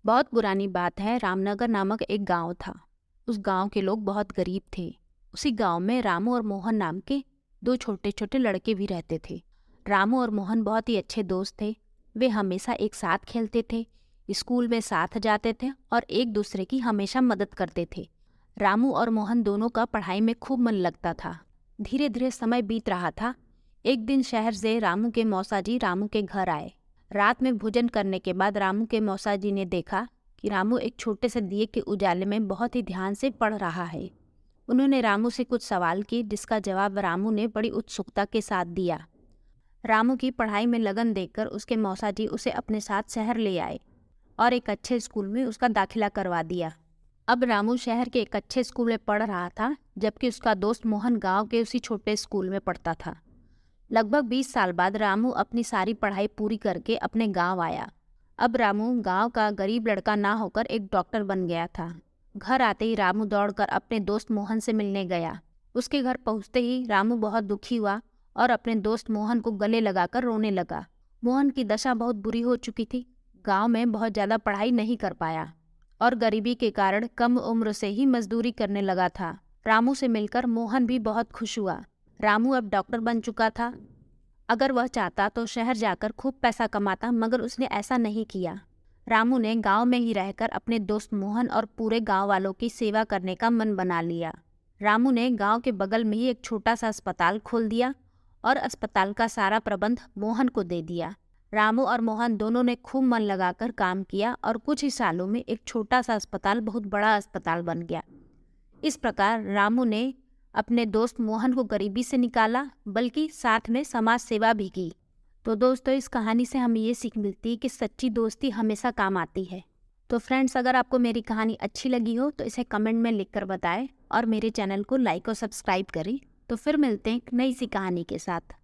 बहुत पुरानी बात है। रामनगर नामक एक गांव था। उस गांव के लोग बहुत गरीब थे। उसी गांव में रामू और मोहन नाम के दो छोटे छोटे लड़के भी रहते थे। रामू और मोहन बहुत ही अच्छे दोस्त थे। वे हमेशा एक साथ खेलते थे, स्कूल में साथ जाते थे और एक दूसरे की हमेशा मदद करते थे। रामू और मोहन दोनों का पढ़ाई में खूब मन लगता था। धीरे धीरे समय बीत रहा था। एक दिन शहर से रामू के मौसाजी रामू के घर आए। रात में भोजन करने के बाद रामू के मौसाजी ने देखा कि रामू एक छोटे से दिए के उजाले में बहुत ही ध्यान से पढ़ रहा है। उन्होंने रामू से कुछ सवाल किए, जिसका जवाब रामू ने बड़ी उत्सुकता के साथ दिया। रामू की पढ़ाई में लगन देखकर उसके मौसाजी उसे अपने साथ शहर ले आए और एक अच्छे स्कूल में उसका दाखिला करवा दिया। अब रामू शहर के एक अच्छे स्कूल में पढ़ रहा था, जबकि उसका दोस्त मोहन गांव के उसी छोटे स्कूल में पढ़ता था। लगभग 20 साल बाद रामू अपनी सारी पढ़ाई पूरी करके अपने गांव आया। अब रामू गांव का गरीब लड़का ना होकर एक डॉक्टर बन गया था। घर आते ही रामू दौड़कर अपने दोस्त मोहन से मिलने गया। उसके घर पहुंचते ही रामू बहुत दुखी हुआ और अपने दोस्त मोहन को गले लगाकर रोने लगा। मोहन की दशा बहुत बुरी हो चुकी थी। गांव में बहुत ज़्यादा पढ़ाई नहीं कर पाया और गरीबी के कारण कम उम्र से ही मजदूरी करने लगा था। रामू से मिलकर मोहन भी बहुत खुश हुआ। रामू अब डॉक्टर बन चुका था। अगर वह चाहता तो शहर जाकर खूब पैसा कमाता, मगर उसने ऐसा नहीं किया। रामू ने गांव में ही रहकर अपने दोस्त मोहन और पूरे गांव वालों की सेवा करने का मन बना लिया। रामू ने गांव के बगल में ही एक छोटा सा अस्पताल खोल दिया और अस्पताल का सारा प्रबंध मोहन को दे दिया। रामू और मोहन दोनों ने खूब मन लगाकर काम किया और कुछ ही सालों में एक छोटा सा अस्पताल बहुत बड़ा अस्पताल बन गया। इस प्रकार रामू ने अपने दोस्त मोहन को गरीबी से निकाला, बल्कि साथ में समाज सेवा भी की। तो दोस्तों, इस कहानी से हमें ये सीख मिलती है कि सच्ची दोस्ती हमेशा काम आती है। तो फ्रेंड्स, अगर आपको मेरी कहानी अच्छी लगी हो तो इसे कमेंट में लिखकर बताएं और मेरे चैनल को लाइक और सब्सक्राइब करें। तो फिर मिलते हैं एक नई सी कहानी के साथ।